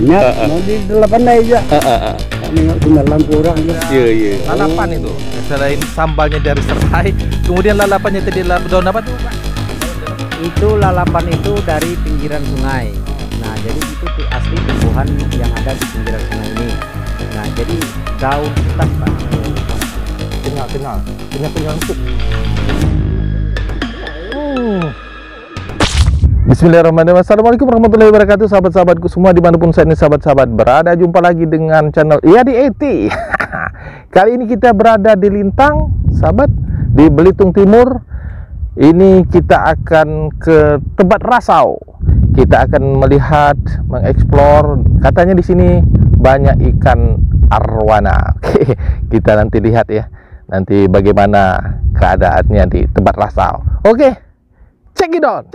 banyak. Mau di delapan aja. Nengok sembilan kurang ya. Iya. Lalapan itu. Selain sambalnya dari serai, kemudian lalapannya tadi daun apa tuh, Pak? Itu lalapan itu dari pinggiran sungai. Nah, jadi itu tuh asli tumbuhan yang ada di pinggiran sungai ini. Nah, jadi daun hutan, Pak. Kenal empuk. Bismillahirrahmanirrahim. Assalamualaikum warahmatullahi wabarakatuh, sahabat-sahabatku semua dimanapun saat ini sahabat-sahabat berada. Jumpa lagi dengan channel Iyadi80. Kali ini kita berada di Lintang, sahabat, di Belitung Timur. Ini kita akan ke tempat Rasau. Kita akan melihat, mengeksplor. Katanya di sini banyak ikan arwana. Oke, kita nanti lihat ya. Nanti bagaimana keadaannya di tempat Rasau. Oke, check it out.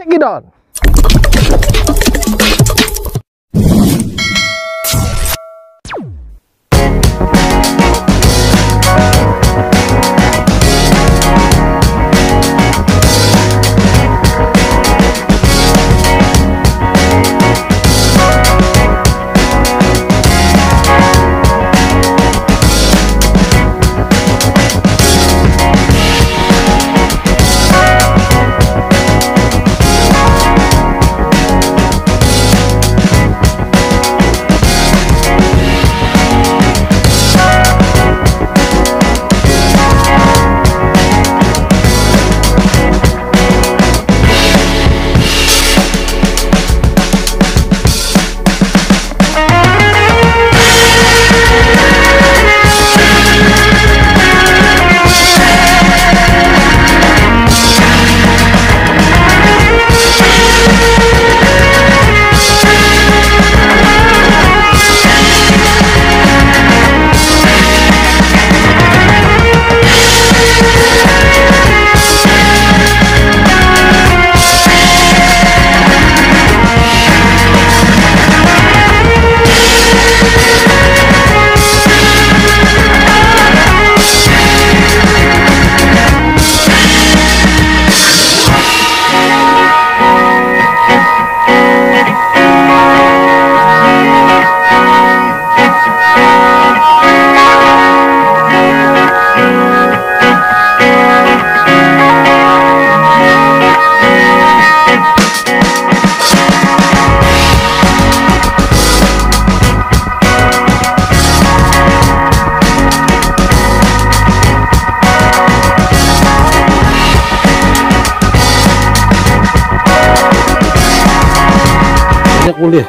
Kuliah.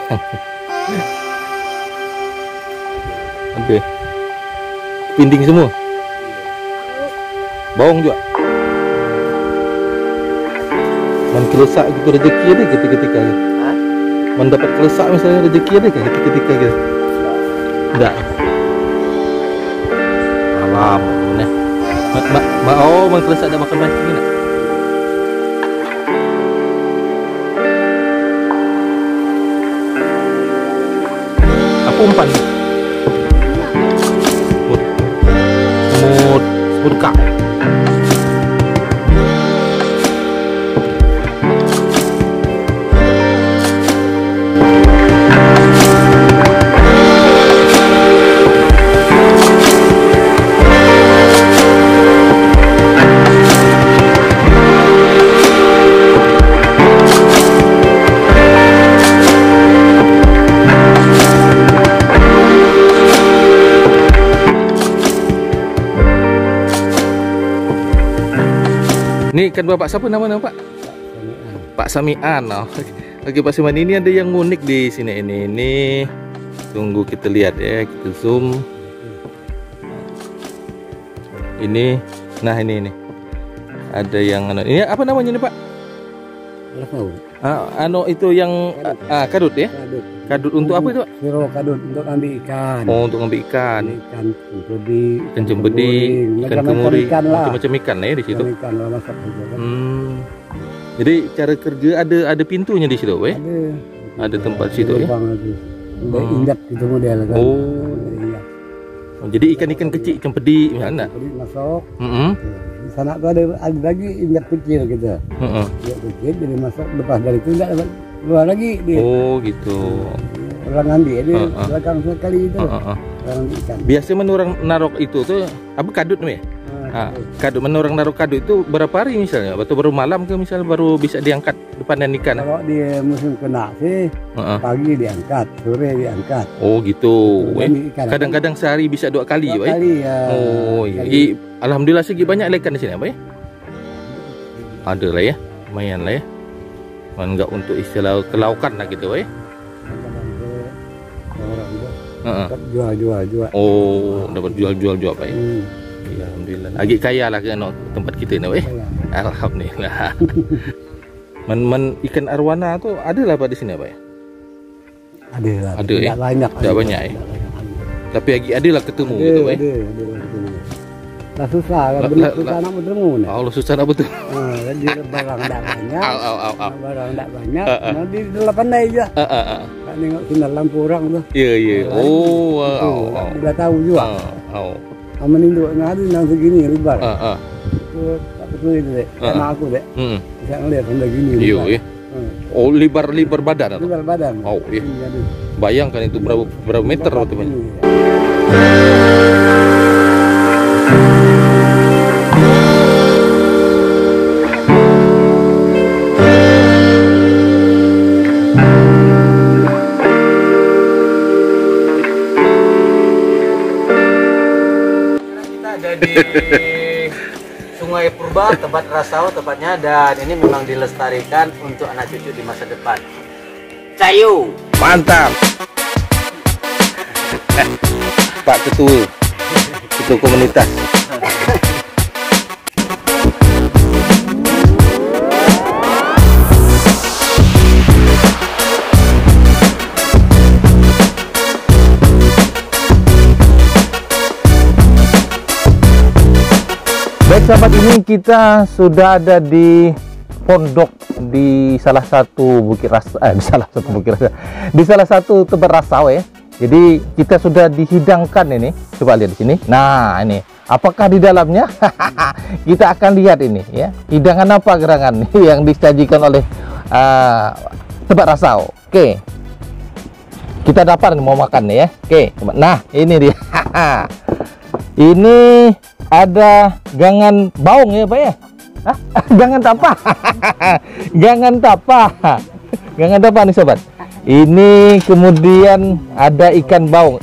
Oke. Pinding semua. Bawang juga. Kelesak gitu rezeki ada ketika-ketika. Mendapat kelesak misalnya rezeki ada ketika-ketika gitu. Enggak. Alam, nah. Oh, kelesak ada makan mancing enggak? Umpan semut kak. Ini kan bapak siapa namanya Pak? Pak Samian. Oh. Oke Pak Samian, ini ada yang unik di sini ini. Tunggu kita lihat ya, kita zoom. Ini, nah ini. Ada yang ini apa namanya ini Pak? Itu yang kadut ya? Kadut untuk apa itu Pak? Siro kadut untuk ambil ikan. Oh, untuk ambil ikan. Ikan cempedi, ikan kemuri, macam-macam ikan ya di situ. Ikan lah masak juga kan. Jadi cara kerja ada pintunya di situ, ya? Ada tempat situ ya. Injak gitu model kan. Oh, jadi ikan-ikan kecil, ikan pedi, mana? Masuk. Di sana tuh ada lagi injak kecil gitu. Injak kecil jadi masuk, lepas dari itu enggak dapat keluar lagi dia. Oh gitu. orang ambil dia belakang sekali itu. Orang ambil ikan. Biasa menurang narok itu tuh apa kadut nih? Kadut menurang narok kadut itu berapa hari misalnya? Atau baru malam ke misalnya baru bisa diangkat panen ikan? Kalau di musim kena sih pagi diangkat, sore diangkat. Oh gitu. Ikan. Kadang-kadang sehari bisa 2 kali, Dua kali ya. Oh iya. Alhamdulillah segi banyak ikan di sini, Pak ya? Ada lah ya, lumayan lah ya. Enggak untuk istilah kelaukan lah gitu, Pak ya? Dapat jual. Oh, dapat jual, Pak ya? Ya, alhamdulillah. Agak kaya lah kan tempat kita ni, Pak ya? Alhamdulillah. Ikan arwana tu ada lah Pak di sini, Pak ya? Ada lah. Ada ya? Tidak banyak ya? Tapi ada lah ketemu gitu, Pak ya? Ada. Lah susah kan, susah nak bertemu ni. Allah susah nak bertemu. Jadi barang tak banyak. Barang tak banyak. Nanti dalam pandai je. Tak tengok sinar lampu orang tu. Ya. Oh. Dah tahu juga. Aman induk dengan hari nang segini lebar. Tu tak betul itu dek. Anak aku dek. Bisa ngelihat sampai gini. Iya ya. Oh, lebar badan atau? Lebar badan. Oh, iya. Bayangkan itu berapa meter waktu itu. Di Sungai Purba, tempat Rasau tepatnya, dan ini memang dilestarikan untuk anak cucu di masa depan. Cayu, mantap. Pak Ketua komunitas. Baik sahabat, ini kita sudah ada di pondok di salah satu bukit rasa, di salah satu tempat Rasau ya. Jadi kita sudah dihidangkan ini. Coba lihat di sini. Nah ini, apakah di dalamnya? Kita akan lihat ini ya. Hidangan apa gerangan yang disajikan oleh tempat Rasau. Oke, kita dapat mau makan nih ya. Oke, nah ini dia. Ini ada gangan baung ya Pak ya? Hah? Gangan tapa. Gangan tapa nih sobat. Ini kemudian ada ikan baung.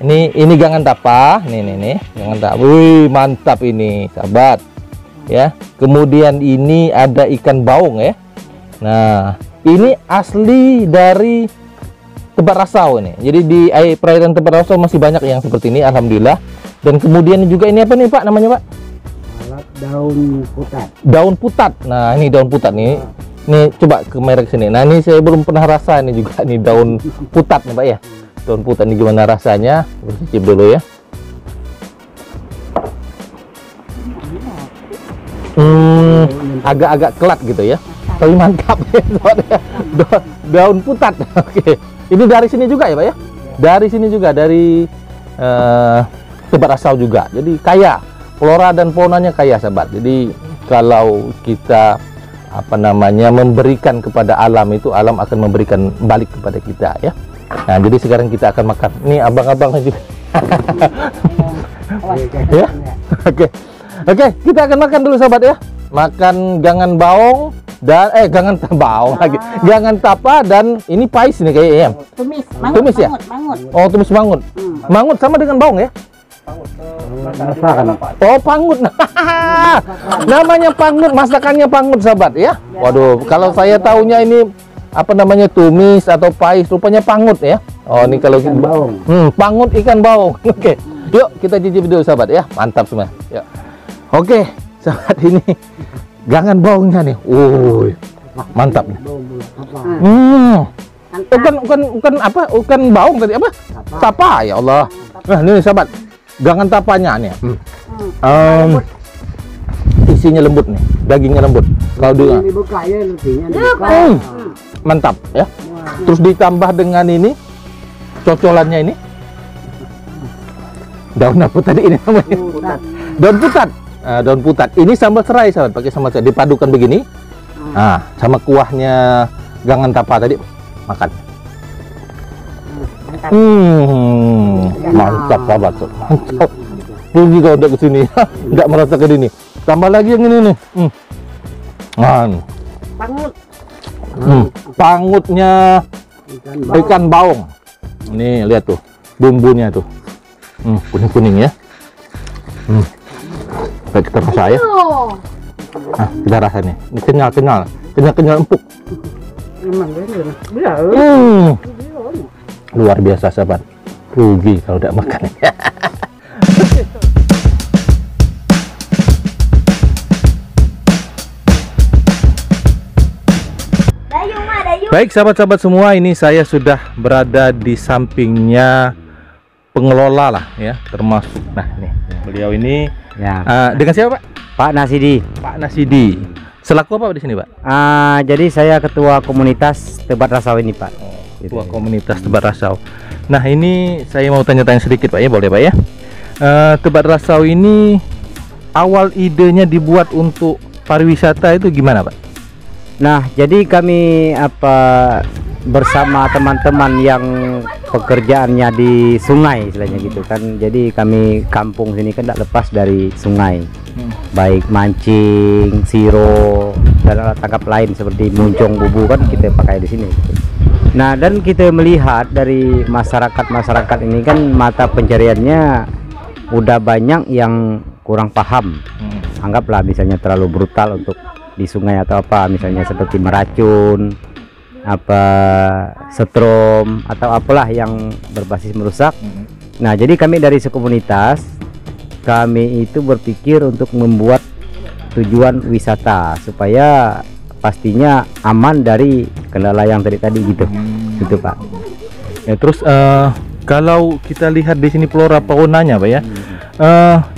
Ini gangan tapa. Nih gangan tapa. Wih, mantap ini sahabat. Ya. Kemudian ini ada ikan baung ya. Nah, ini asli dari tempat Rasau ini. Jadi di perairan tempat Rasau masih banyak yang seperti ini, alhamdulillah. Dan kemudian juga ini apa nih Pak namanya Pak? Daun putat. Daun putat. Nah ini daun putat nih. Ini coba ke merek sini. Nah ini saya belum pernah rasa ini juga nih daun putat nih Pak ya. Daun putat ini gimana rasanya? Cicip dulu ya. Agak-agak kelat gitu ya. Tapi mantap ya. Daun putat. Oke. Ini dari sini juga ya Pak ya? Dari sini juga, dari tempat Rasau juga. Jadi kaya, flora dan faunanya kaya sahabat. Jadi kalau kita memberikan kepada alam, itu alam akan memberikan balik kepada kita ya. Nah jadi sekarang kita akan makan. Ini abang-abangnya juga. Ya. Oke, kita akan makan dulu sahabat ya. Makan gangan baung dan gangan baung lagi. Gangan tapa dan ini pais ini kayaknya. Tumis ya? Mangut. Oh, tumis mangut. Mangut sama dengan baung ya? Oh, pangut. Namanya pangut, masakannya pangut sahabat ya. Waduh, kalau saya tahunya ini tumis atau pais, rupanya pangut ya. Oh, ini kalau ikan baung. Pangut ikan baung. Oke. Yuk kita cicip dulu sahabat ya. Mantap semua. Yuk. Oke, sahabat, ini gangan baungnya nih. Mantap nih. Bukan baung tadi apa? Tapa ya Allah. Nah, ini sahabat. Gangan tapanya nih. Isinya lembut nih, dagingnya lembut. Kalau dibuka ya lebihnya. Mantap ya. Terus ditambah dengan ini cocolannya ini. Daun apa tadi ini namanya? Daun putat. Daun putat. Ini sambal serai sahabat, pakai sambal serai dipadukan begini. Nah, sama kuahnya gangan tapa tadi, makan. Mantap sahabat, mantap. Rugi kalau udah kesini, nggak merasakan ini. Tambah lagi yang ini nih. Pangut. Pangutnya ikan baung. Nih lihat tuh bumbunya tuh, kuning-kuning ya. Baik, kita rasa ya. Nah, kita rasa nih. Ini kenyal empuk. Luar biasa sahabat. Rugi kalau tidak makan. Baik sahabat-sahabat semua, ini saya sudah berada di sampingnya pengelola lah ya, termasuk. Nah nih beliau ini Ya. dengan siapa Pak? Pak Nasidi. Pak Nasidi. Selaku apa di sini Pak? Jadi saya ketua komunitas Tebat Rasau ini Pak. Ketua komunitas Tebat Rasau. Nah ini saya mau tanya-tanya sedikit Pak ya, boleh Pak ya? Tebat Rasau ini awal idenya dibuat untuk pariwisata itu gimana Pak? Nah, jadi kami bersama teman-teman yang pekerjaannya di sungai istilahnya gitu kan. Jadi kami kampung sini kan tidak lepas dari sungai. Baik mancing, siro, dan alat tangkap lain seperti muncung, bubu kan kita pakai di sini gitu. Nah, dan kita melihat dari masyarakat ini kan mata pencariannya udah banyak yang kurang paham. Anggaplah misalnya terlalu brutal untuk di sungai atau apa, misalnya seperti meracun, setrum atau apalah yang berbasis merusak. Nah, jadi kami dari sekomunitas kami itu berpikir untuk membuat tujuan wisata supaya pastinya aman dari kendala yang tadi gitu. Gitu Pak. Ya, terus kalau kita lihat di sini flora faunanya Pak ya.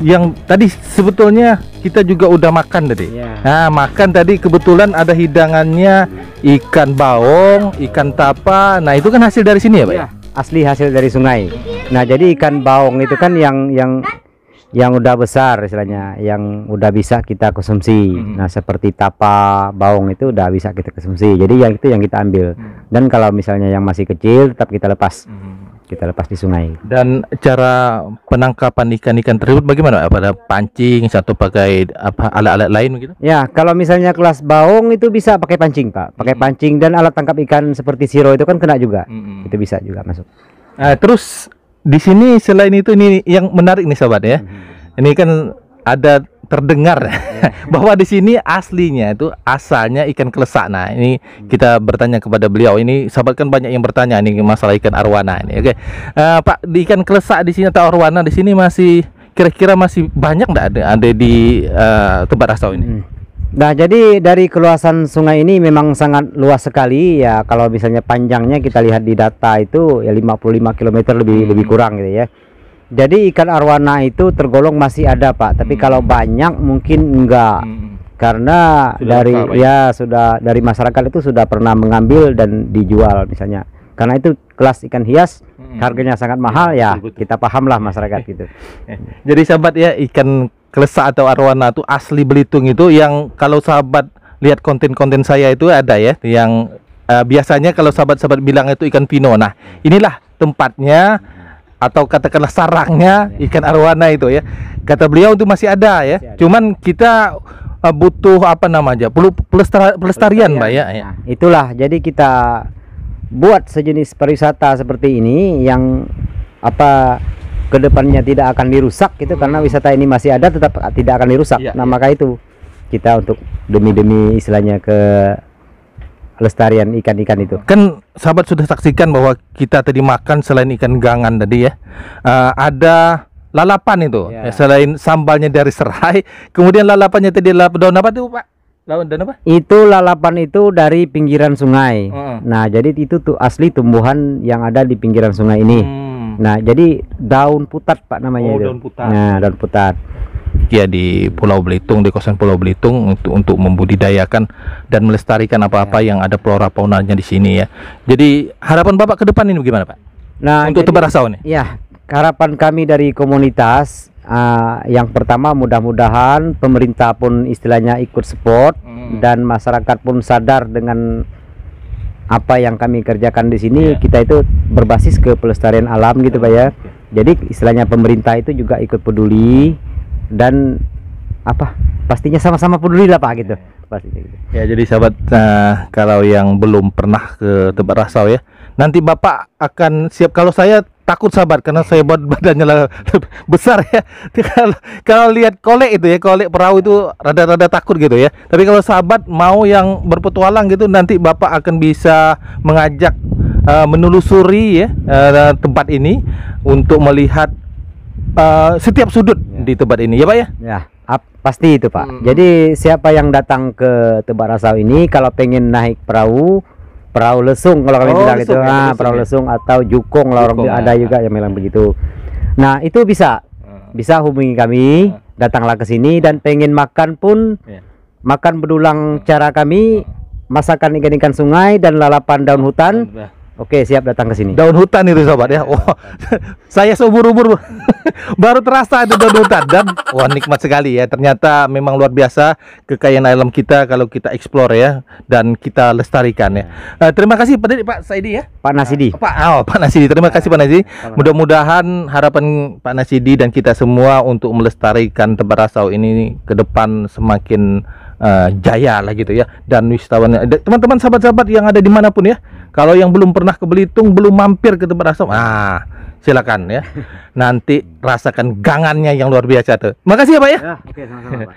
Yang tadi sebetulnya kita juga udah makan tadi. Nah, makan tadi kebetulan ada hidangannya ikan baung, ikan tapa. Nah, itu kan hasil dari sini ya, Pak? Asli hasil dari sungai. Nah, jadi ikan baung itu kan yang udah besar istilahnya, yang udah bisa kita konsumsi. Nah, seperti tapa, baung itu udah bisa kita konsumsi. Jadi yang itu yang kita ambil. Dan kalau misalnya yang masih kecil tetap kita lepas. Kita lepas di sungai. Dan cara penangkapan ikan-ikan tersebut bagaimana? Pada pancing atau pakai apa alat-alat lain gitu? Ya, kalau misalnya kelas baung itu bisa pakai pancing Pak, pakai pancing, dan alat tangkap ikan seperti siro itu kan kena juga. Itu bisa juga masuk. Terus di sini selain itu, ini yang menarik nih sahabat ya. Ini kan ada terdengar bahwa di sini aslinya itu asalnya ikan kelesak. Nah, ini kita bertanya kepada beliau. Ini sahabat kan banyak yang bertanya ini masalah ikan arwana ini. Oke. Pak, di ikan kelesak di sini atau arwana di sini masih kira-kira masih banyak enggak ada di Tebat Rasau ini? Nah, jadi dari keluasan sungai ini memang sangat luas sekali ya. Kalau misalnya panjangnya kita lihat di data itu ya 55 km lebih kurang gitu ya. Jadi ikan arwana itu tergolong masih ada Pak, tapi kalau banyak mungkin enggak. Karena dari masyarakat itu sudah pernah mengambil dan dijual misalnya. Karena itu kelas ikan hias harganya sangat mahal ya, kita pahamlah masyarakat gitu. Jadi sahabat ya, ikan kelesak atau arwana itu asli Belitung itu, yang kalau sahabat lihat konten-konten saya itu ada ya, yang biasanya kalau sahabat-sahabat bilang itu ikan pino. Nah, inilah tempatnya atau katakanlah sarangnya ikan arwana itu ya. Kata beliau itu masih ada ya. Cuman kita butuh apa namanya? Pelestarian Mbak ya. Nah, itulah jadi kita buat sejenis pariwisata seperti ini yang kedepannya tidak akan dirusak gitu, karena wisata ini masih ada tetap tidak akan dirusak. Nah, maka itu kita untuk demi istilahnya ke lestarian ikan-ikan itu. Kan sahabat sudah saksikan bahwa kita tadi makan selain ikan gangan tadi ya, ada lalapan itu ya. Selain sambalnya dari serai, kemudian lalapannya tadi daun apa tuh Pak? Daun apa? Itu lalapan itu dari pinggiran sungai. Nah, jadi itu tuh asli tumbuhan yang ada di pinggiran sungai ini. Nah, jadi daun putat Pak namanya itu. Daun putat. Nah, daun putat. Ya, di Pulau Belitung, di kawasan Pulau Belitung untuk membudidayakan dan melestarikan apa-apa yang ada flora faunanya di sini ya. Jadi harapan Bapak ke depan ini bagaimana Pak? Nah, untuk Tebat Rasau nih. Ya, harapan kami dari komunitas yang pertama mudah-mudahan pemerintah pun istilahnya ikut support dan masyarakat pun sadar dengan apa yang kami kerjakan di sini kita itu berbasis ke pelestarian alam gitu Pak ya. Jadi istilahnya pemerintah itu juga ikut peduli dan pastinya sama-sama peduli lah Pak gitu. Pastinya gitu. Ya, jadi sahabat, kalau yang belum pernah ke Tebak Rasau ya, nanti Bapak akan siap. Kalau saya takut sahabat karena saya buat badannya besar ya. Kalau lihat kolek itu ya, kolek perahu itu rada-rada takut gitu ya. Tapi kalau sahabat mau yang berpetualang gitu, nanti Bapak akan bisa mengajak menelusuri ya tempat ini untuk melihat setiap sudut di tempat ini ya Pak ya. Ya, pasti itu Pak. Jadi siapa yang datang ke Tebak Rasau ini kalau pengen naik perahu lesung kalau kalian bilang itu, perahu lesung atau jukung lah orang ada juga yang bilang begitu. Nah itu bisa hubungi kami, datanglah ke sini, dan pengen makan pun makan bedulang cara kami, masakan ikan-ikan sungai dan lalapan daun hutan. Oke, siap datang ke sini. Daun hutan itu sobat ya. Wah, saya seumur-umur baru terasa ada daun hutan, dan wah nikmat sekali ya. Ternyata memang luar biasa kekayaan alam kita kalau kita explore ya, dan kita lestarikan ya. Terima kasih Pak Saidi ya. Pak Nasidi. Pak Nasidi. Terima kasih Pak Nasidi. Mudah-mudahan harapan Pak Nasidi dan kita semua untuk melestarikan Tebak Rasau ini ke depan semakin jaya lah gitu ya, dan wisatawan teman-teman sahabat-sahabat yang ada dimanapun ya, kalau yang belum pernah ke Belitung, belum mampir ke Tebak Rasau, silakan ya, nanti rasakan gangannya yang luar biasa tuh. Makasih ya Pak ya. Oke, sama-sama Pak.